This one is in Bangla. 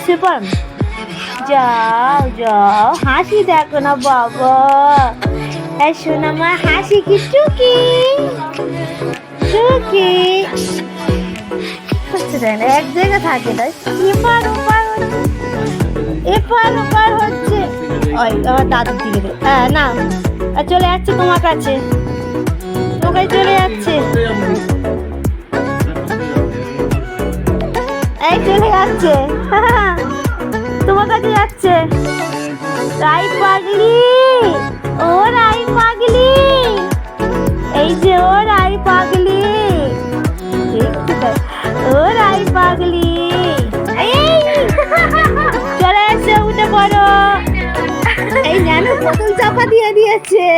সুপার যাও যাও হাসি দেখো না বাবা। শোনা মা হাসি কি টুকি টুকি এক জায়গা থাকে না, এপার ওপার হচ্ছে এপার ওপার হচ্ছে। ওই আমার দাদুর দিকে না চলে যাচ্ছে তোমার কাছে, তোমার কাছে চলে যাচ্ছে, এই চলে যাচ্ছে তোমার কাছে যাচ্ছে। রাই পাগলি, ও রাই পাগলি, এই যে ও রাই পাগলি, ও রাই পাগলি, চলে এসে উঠে পড়ো। এই জানো বোতল চাপা দিয়ে দিয়েছে।